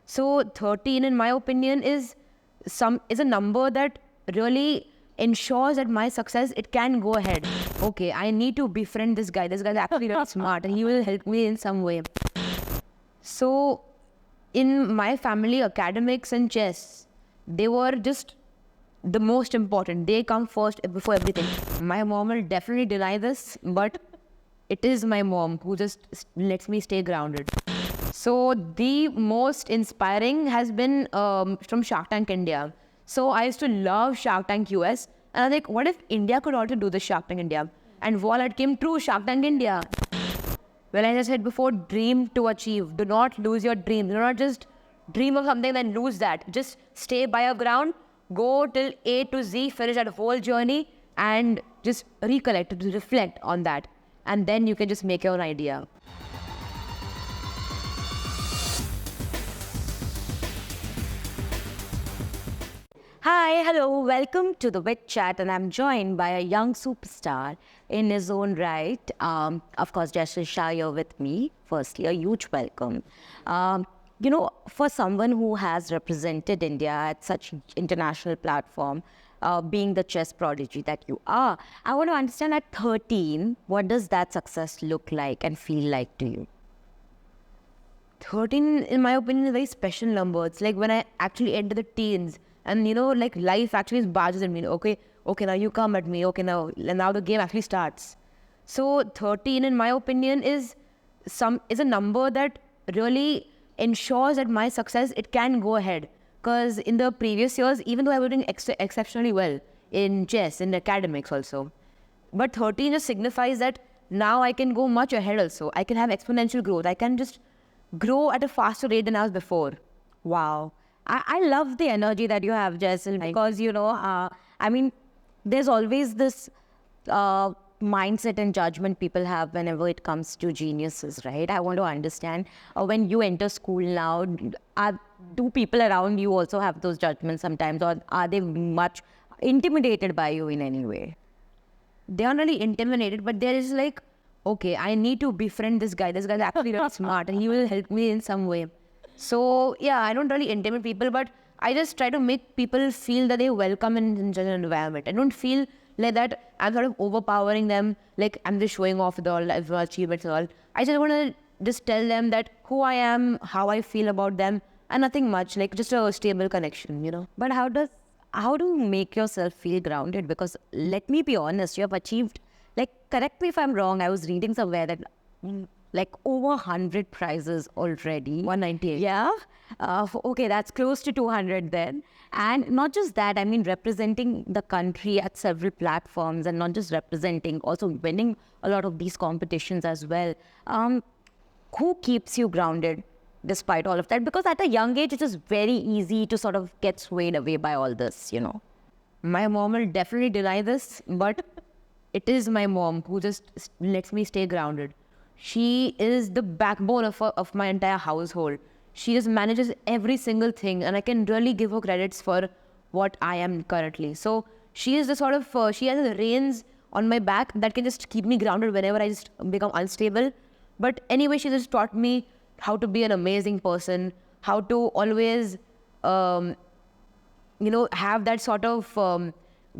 So 13, in my opinion, is a number that really ensures that my success, it can go ahead. Okay, I need to befriend this guy. This guy's actually really smart and he will help me in some way. So in my family, academics and chess, they were just the most important. They come first before everything. My mom will definitely deny this, but it is my mom who just lets me stay grounded. So the most inspiring has been from Shark Tank India. So I used to love Shark Tank US, and I was like, what if India could also do the Shark Tank India? And voila, it came true, Shark Tank India. Well, as I said before, dream to achieve. Do not lose your dream. Do not just dream of something then lose that. Just stay by your ground, go till A to Z, finish that whole journey, and just recollect, reflect on that. And then you can just make your own idea. Hi, hello, welcome to the Wit Chat, and I'm joined by a young superstar in his own right. Of course, Jaisal Shah, you're with me. Firstly, a huge welcome. For someone who has represented India at such international platform, being the chess prodigy that you are, I want to understand at 13, what does that success look like and feel like to you? 13, in my opinion, is a very special number. It's like when I actually enter the teens, and like life actually barges at me. Okay, now you come at me. Okay, now the game actually starts. So 13, in my opinion, is a number that really ensures that my success, it can go ahead. Because in the previous years, even though I was doing exceptionally well in chess, in academics also, but 13 just signifies that now I can go much ahead also. I can have exponential growth. I can just grow at a faster rate than I was before. Wow. I love the energy that you have, Jaisal, because, there's always this mindset and judgment people have whenever it comes to geniuses, right? I want to understand, when you enter school now, do people around you also have those judgments sometimes, or are they much intimidated by you in any way? They aren't really intimidated, but there is like, okay, I need to befriend this guy. This guy's actually really smart and he will help me in some way. So yeah, I don't really intimidate people, but I just try to make people feel that they're welcome in such an environment. I don't feel like that I'm sort of overpowering them, like I'm just showing off with all achievements and all. I just want to just tell them that who I am, how I feel about them, and nothing much, like just a stable connection. But how do you make yourself feel grounded? Because let me be honest, you have achieved, correct me if I'm wrong, I was reading somewhere that over 100 prizes already. 198. Yeah. Okay, that's close to 200 then. And not just that, representing the country at several platforms, and not just representing, also winning a lot of these competitions as well. Who keeps you grounded despite all of that? Because at a young age, it is very easy to sort of get swayed away by all this, My mom will definitely deny this, but it is my mom who just lets me stay grounded. She is the backbone of my entire household. She just manages every single thing, and I can really give her credits for what I am currently. So she is the sort of, she has the reins on my back that can just keep me grounded whenever I just become unstable. But anyway, she just taught me how to be an amazing person, how to always, have that sort of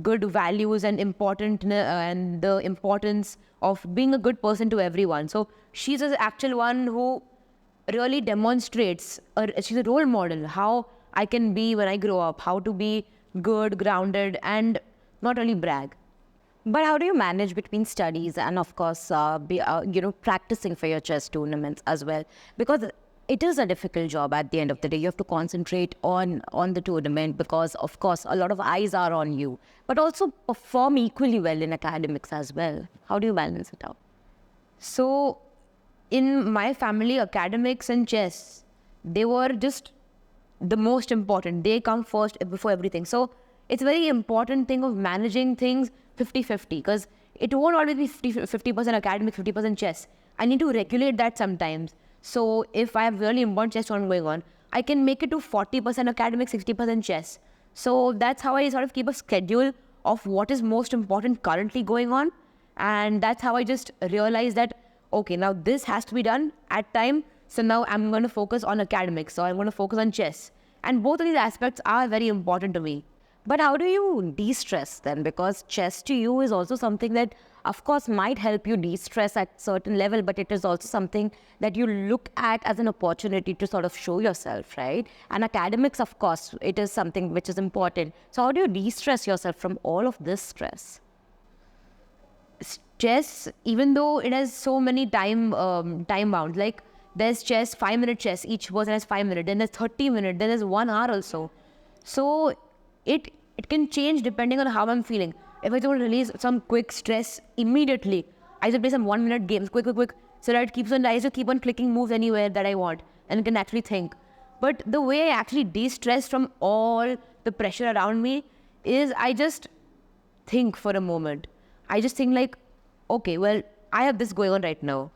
good values and and the importance of being a good person to everyone. So she's the actual one who really demonstrates, she's a role model, how I can be when I grow up, how to be good, grounded, and not really brag. But how do you manage between studies and, of course, practicing for your chess tournaments as well? Because it is a difficult job at the end of the day. You have to concentrate on the tournament because, of course, a lot of eyes are on you, but also perform equally well in academics as well. How do you balance it out? So in my family, academics and chess, they were just the most important. They come first before everything. So it's a very important thing of managing things 50-50, because it won't always be 50% academic, 50% chess. I need to regulate that sometimes. So if I have really important chess tournament going on, I can make it to 40% academic, 60% chess. So that's how I sort of keep a schedule of what is most important currently going on. And that's how I just realize that, okay, now this has to be done at time So now I'm going to focus on academics, so I'm going to focus on chess. And both of these aspects are very important to me. But how do you de-stress then? Because chess to you is also something that, of course, might help you de-stress at certain level, but it is also something that you look at as an opportunity to sort of show yourself, right? And academics, of course, it is something which is important. So how do you de-stress yourself from all of this stress? Chess, even though it has so many time bounds, like there's chess, 5-minute chess, each person has 5 minutes, then there's 30 minutes, then there's 1 hour also. So it can change depending on how I'm feeling. If I don't release some quick stress immediately, I just play some 1-minute games, quick, so that it keeps on, I just keep on clicking moves anywhere that I want and can actually think. But the way I actually de-stress from all the pressure around me is I just think for a moment. I just think like, okay, well, I have this going on right now.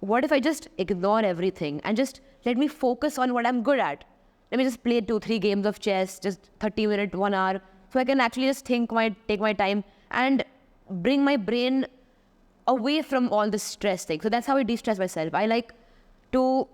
What if I just ignore everything and just let me focus on what I'm good at? Let me just play 2-3 games of chess, just 30 minutes, 1 hour, so I can actually just take my time and bring my brain away from all this stress thing. So that's how I de-stress myself. I like to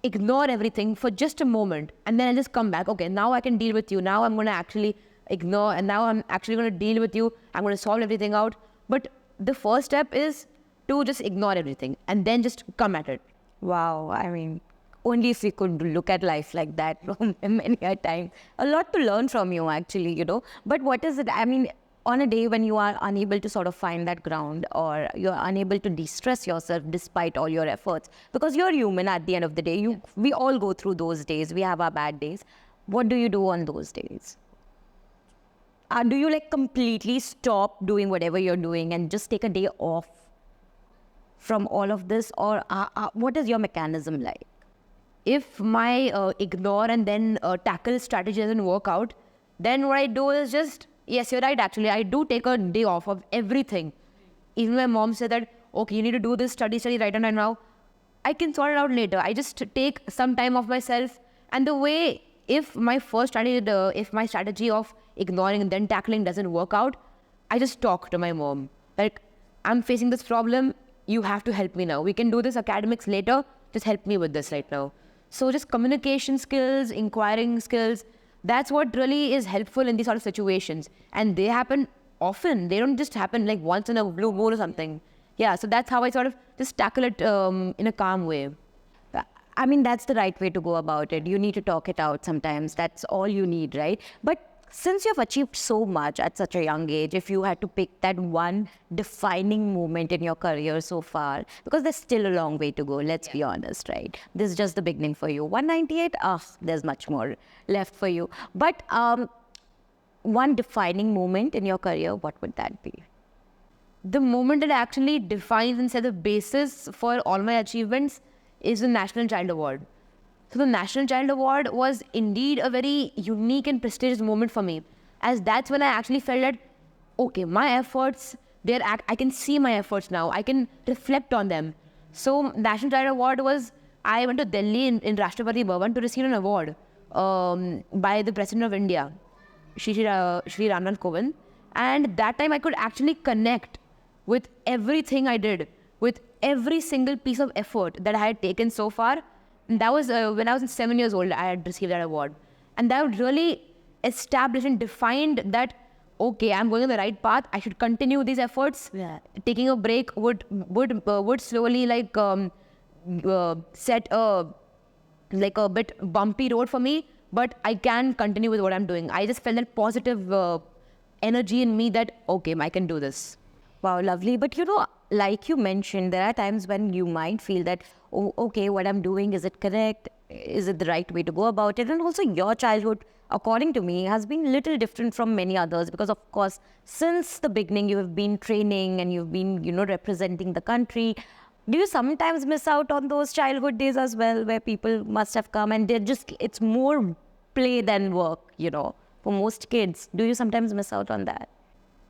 ignore everything for just a moment and then I just come back. Okay, now I can deal with you. Now I'm going to actually ignore and now I'm actually going to deal with you. I'm going to solve everything out. But the first step is to just ignore everything and then just come at it. Wow, I mean, only if we could look at life like that many a time. A lot to learn from you, actually, you know. But what is it? I mean, on a day when you are unable to sort of find that ground or you're unable to de-stress yourself despite all your efforts, because you're human at the end of the day. We all go through those days. We have our bad days. What do you do on those days? Do you like completely stop doing whatever you're doing and just take a day off from all of this? Or what is your mechanism like? If my ignore and then tackle strategy doesn't work out, then what I do is just, yes, you're right, actually, I do take a day off of everything. Even my mom said that, okay, you need to do this study right now. I can sort it out later. I just take some time off myself. And the way, if my strategy of ignoring and then tackling doesn't work out, I just talk to my mom. Like, I'm facing this problem. You have to help me now. We can do this academics later. Just help me with this right now. So just communication skills, inquiring skills, that's what really is helpful in these sort of situations. And they happen often. They don't just happen like once in a blue moon or something. Yeah, so that's how I sort of just tackle it in a calm way. I mean, that's the right way to go about it. You need to talk it out sometimes. That's all you need, right? But since you've achieved so much at such a young age, if you had to pick that one defining moment in your career so far, because there's still a long way to go, let's be honest, right? This is just the beginning for you. 198, there's much more left for you. But one defining moment in your career, what would that be? The moment that actually defines and set the basis for all my achievements is the National Child Award. So the National Child Award was indeed a very unique and prestigious moment for me, as that's when I actually felt that, okay, my efforts, I can see my efforts now. I can reflect on them. So National Child Award was, I went to Delhi in Rashtrapati Bhavan to receive an award by the President of India, Shri Nath Kovind. And that time I could actually connect with everything I did, with every single piece of effort that I had taken so far. And that was when I was 7 years old, I had received that award. And that really established and defined that, okay, I'm going on the right path. I should continue these efforts. Yeah. Taking a break would slowly set a bit bumpy road for me, but I can continue with what I'm doing. I just felt that positive energy in me that, okay, I can do this. Wow, lovely. But you know, like you mentioned, there are times when you might feel that, oh, okay, what I'm doing, is it correct? Is it the right way to go about it? And also your childhood, according to me, has been little different from many others because, of course, since the beginning, you have been training and you've been, representing the country. Do you sometimes miss out on those childhood days as well, where people must have come and it's more play than work, for most kids? Do you sometimes miss out on that?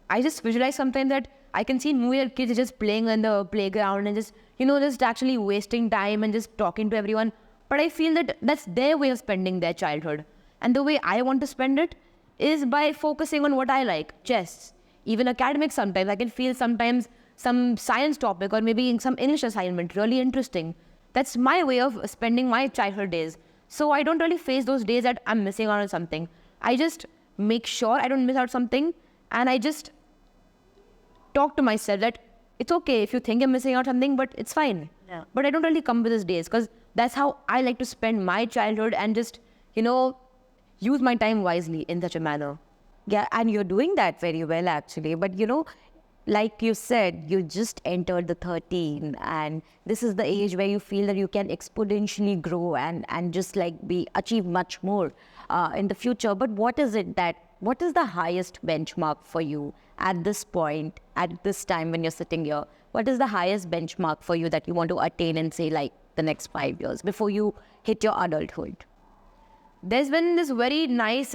I just visualize sometimes that I can see New Year kids just playing on the playground and just actually wasting time and just talking to everyone. But I feel that that's their way of spending their childhood. And the way I want to spend it is by focusing on what I like, chess. Even academics sometimes. I can feel sometimes some science topic or maybe some English assignment really interesting. That's my way of spending my childhood days. So I don't really face those days that I'm missing out on something. I just make sure I don't miss out something, and I just talk to myself that it's okay if you think you're missing out something, but it's fine. Yeah. But I don't really come with these days because that's how I like to spend my childhood and just, use my time wisely in such a manner. Yeah, and you're doing that very well actually. But like you said, you just entered the 13, and this is the age where you feel that you can exponentially grow and just like achieve much more in the future. But what is the highest benchmark for you at this point, at this time when you're sitting here? What is the highest benchmark for you that you want to attain in, say, like the next 5 years before you hit your adulthood? There's been this very nice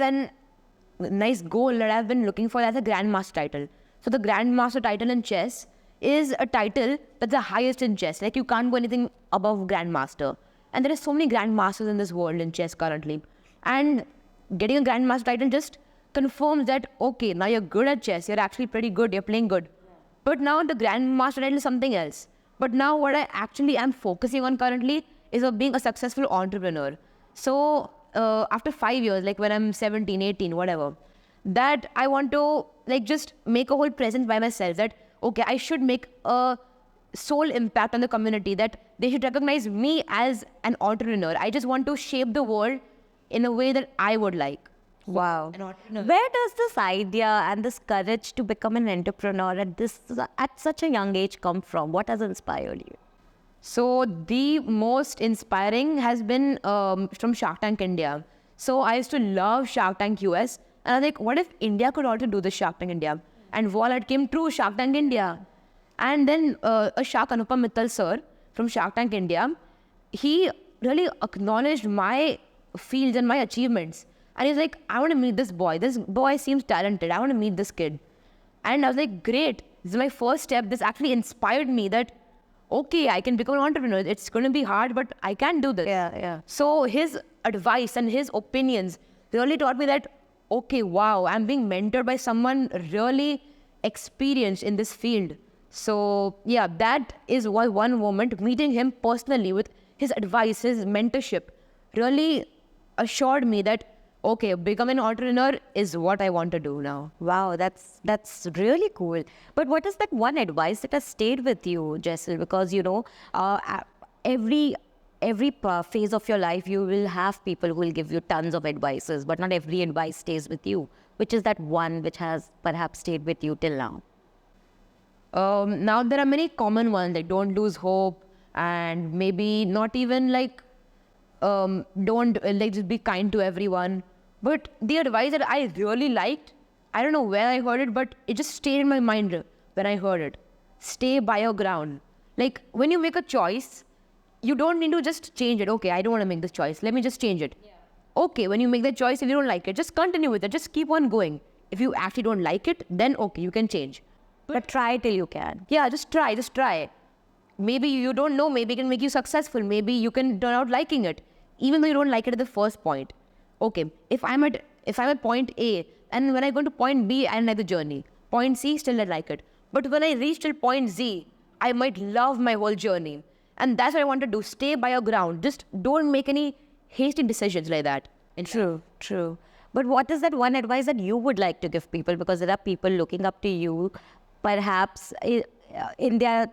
goal that I've been looking for as a grandmaster title. So the grandmaster title in chess is a title that's the highest in chess. Like, you can't go anything above grandmaster. And there are so many grandmasters in this world in chess currently. And getting a grandmaster title just confirms that, okay, now you're good at chess. You're actually pretty good. You're playing good. But now the grandmaster title is something else. But now what I actually am focusing on currently is of being a successful entrepreneur. So after 5 years, like when I'm 17, 18, whatever, that I want to just make a whole presence by myself that, okay, I should make a sole impact on the community, that they should recognize me as an entrepreneur. I just want to shape the world in a way that I would like. Wow. Where does this idea and this courage to become an entrepreneur at such a young age come from? What has inspired you? So the most inspiring has been from Shark Tank India. So I used to love Shark Tank US, and I was like, what if India could also do the Shark Tank India? And voila, it came true, Shark Tank India. And then a Shark, Anupam Mittal sir from Shark Tank India, he really acknowledged my fields and my achievements. And he's like, I want to meet this boy. This boy seems talented. I want to meet this kid. And I was like, great. This is my first step. This actually inspired me that, okay, I can become an entrepreneur. It's going to be hard, but I can do this. Yeah. So his advice and his opinions really taught me that, okay, wow, I'm being mentored by someone really experienced in this field. So yeah, that is one moment. Meeting him personally with his advice, his mentorship, really assured me that, okay, becoming an entrepreneur is what I want to do now. Wow, that's really cool. But what is that one advice that has stayed with you, Jaisal? Because every phase of your life, you will have people who will give you tons of advices, but not every advice stays with you. Which is that one which has perhaps stayed with you till now? Now there are many common ones, like don't lose hope, and maybe not even don't just be kind to everyone. But the advice that I really liked, I don't know where I heard it, but it just stayed in my mind when I heard it. Stay by your ground. Like, when you make a choice, you don't need to just change it. Okay, I don't want to make this choice. Let me just change it. Yeah. Okay, when you make the choice, if you don't like it, just continue with it. Just keep on going. If you actually don't like it, then okay, you can change. But try till you can. Yeah, just try. Maybe you don't know, maybe it can make you successful. Maybe you can turn out liking it, even though you don't like it at the first point. Okay, if I'm at point A, and when I go to point B, I like the journey. Point C, still I like it. But when I reach till point Z, I might love my whole journey. And that's what I want to do. Stay by your ground. Just don't make any hasty decisions like that. True. But what is that one advice that you would like to give people? Because there are people looking up to you, perhaps in their,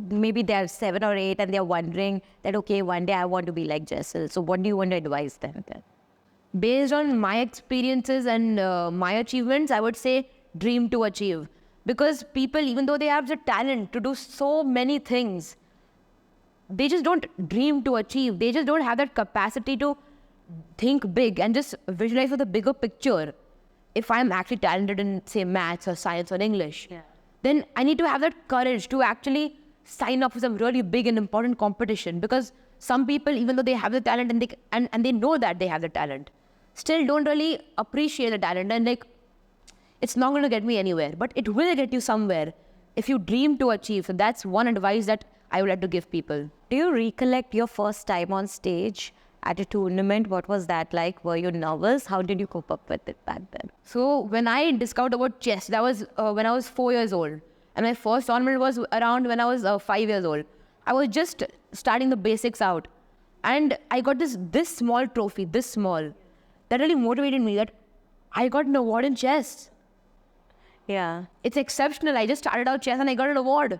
maybe they're 7 or 8 and they're wondering that, okay, one day I want to be like Jaisal. So what do you want to advise them then? Based on my experiences and my achievements, I would say dream to achieve. Because people, even though they have the talent to do so many things, they just don't dream to achieve. They just don't have that capacity to think big and just visualize for the bigger picture. If I'm actually talented in, say, maths or science or English, then I need to have that courage to actually sign up for some really big and important competition. Because some people, even though they have the talent and they know that they have the talent, still don't really appreciate the talent, and it's not going to get me anywhere, but it will get you somewhere if you dream to achieve. So that's one advice that I would like to give people. Do you recollect your first time on stage at a tournament? What was that like? Were you nervous? How did you cope up with it back then? So when I discovered about chess, that was when I was 4 years old. And my first tournament was around when I was 5 years old. I was just starting the basics out. And I got this small trophy, this small, that really motivated me that I got an award in chess. Yeah. It's exceptional. I just started out chess and I got an award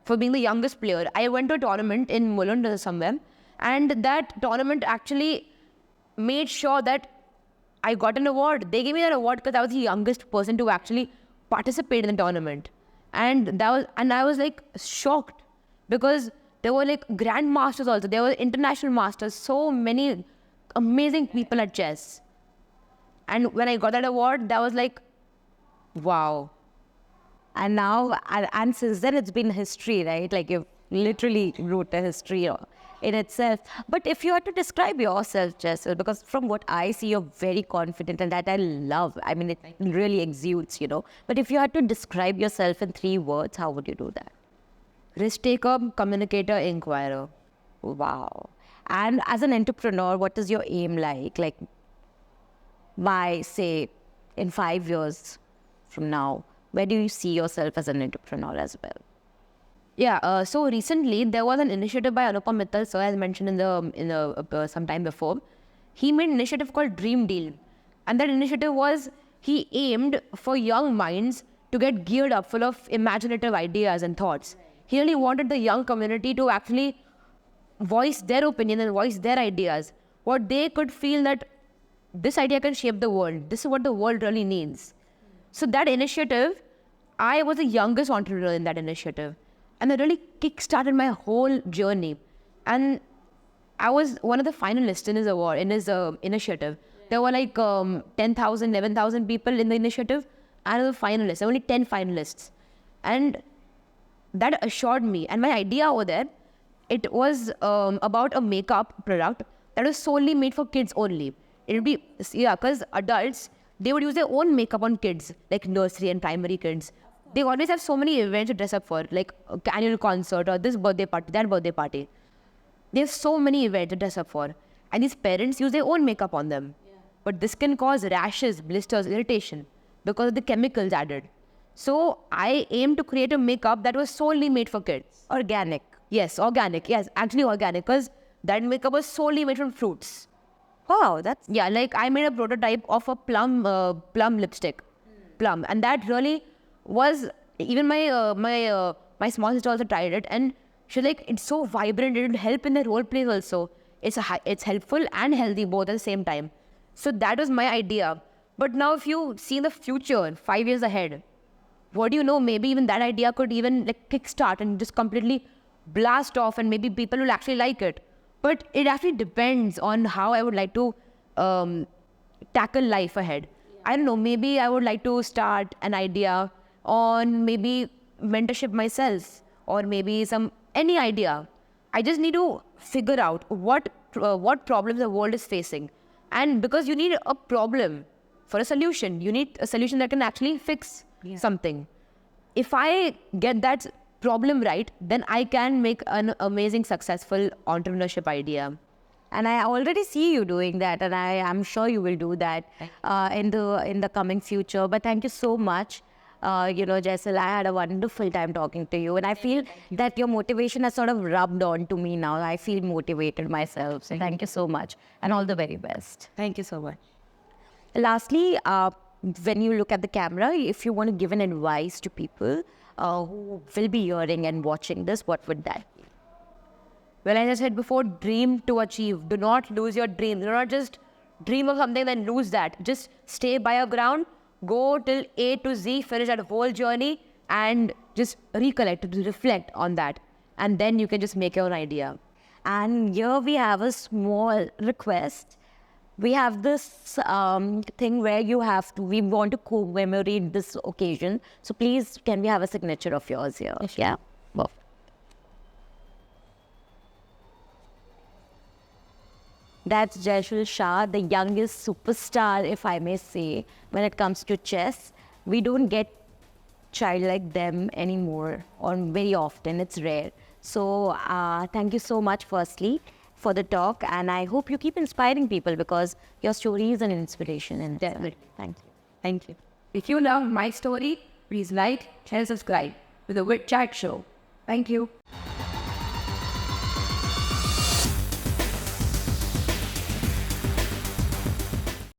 for being the youngest player. I went to a tournament in Mulund or somewhere, and that tournament actually made sure that I got an award. They gave me that award because I was the youngest person to actually participate in the tournament. And I was like shocked because there were like grandmasters also. There were international masters, so many amazing people at chess. And when I got that award, that was like, wow. And now, and since then, it's been history, right? Like you've literally wrote a history in itself. But if you had to describe yourself, Jaisal, because from what I see, you're very confident and that I love. I mean, it really exudes, But if you had to describe yourself in 3 words, how would you do that? Risk taker, communicator, inquirer. Wow. And as an entrepreneur, what is your aim like? Like, by, say, in 5 years from now, where do you see yourself as an entrepreneur as well? Yeah, so recently there was an initiative by Anupam Mittal, sir, as mentioned in the some time before. He made an initiative called Dream Deal, and that initiative was he aimed for young minds to get geared up, full of imaginative ideas and thoughts. He really wanted the young community to actually voice their opinion and voice their ideas. What they could feel that this idea can shape the world. This is what the world really needs. So that initiative, I was the youngest entrepreneur in that initiative. And it really kick-started my whole journey. And I was one of the finalists in his award, in his initiative. There were like 10,000, 11,000 people in the initiative. I was a finalist. There were only 10 finalists. And that assured me. And my idea over there, it was about a makeup product that was solely made for kids only. It would be, because adults, they would use their own makeup on kids, like nursery and primary kids. They always have so many events to dress up for, like annual concert or this birthday party, that birthday party. They have so many events to dress up for. And these parents use their own makeup on them. Yeah. But this can cause rashes, blisters, irritation because of the chemicals added. So I aim to create a makeup that was solely made for kids. Organic. Yes, organic. Yes, actually organic, because that makeup was solely made from fruits. Wow, that's... Yeah, like I made a prototype of a plum lipstick. Plum. And that really was... Even my small sister also tried it. And she was like, it's so vibrant. It will help in the role plays also. It's helpful and healthy both at the same time. So that was my idea. But now if you see the future, 5 years ahead, what do you know? Maybe even that idea could even like kickstart and just completely blast off, and maybe people will actually like it. But it actually depends on how I would like to tackle life ahead. Yeah. I don't know, maybe I would like to start an idea on maybe mentorship myself, or maybe any idea. I just need to figure out what problems the world is facing. And because you need a problem for a solution, you need a solution that can actually fix something. If I get that problem right, then I can make an amazing, successful entrepreneurship idea. And I already see you doing that, and I am sure you will do that in the coming future. But thank you so much. Jaisal, I had a wonderful time talking to you, and I feel that your motivation has sort of rubbed on to me now. I feel motivated myself. So thank you so much, and all the very best. Thank you so much. Lastly, when you look at the camera, if you want to give an advice to people who will be hearing and watching this, what would that be? Well, as I said before, dream to achieve. Do not lose your dream. Do not just dream of something then lose that. Just stay by your ground, go till A to Z, finish that whole journey, and just recollect, reflect on that. And then you can just make your own idea. And here we have a small request. We have this thing where we want to commemorate this occasion. So please, can we have a signature of yours here? Yes, yeah? Well. That's Jaisal Shah, the youngest superstar, if I may say, when it comes to chess. We don't get child like them anymore, or very often. It's rare. So thank you so much, firstly, for the talk, and I hope you keep inspiring people, because your story is an inspiration in itself. Definitely. Thank you. Thank you. If you love my story, please like, share, subscribe to the Wit Chat Show. Thank you.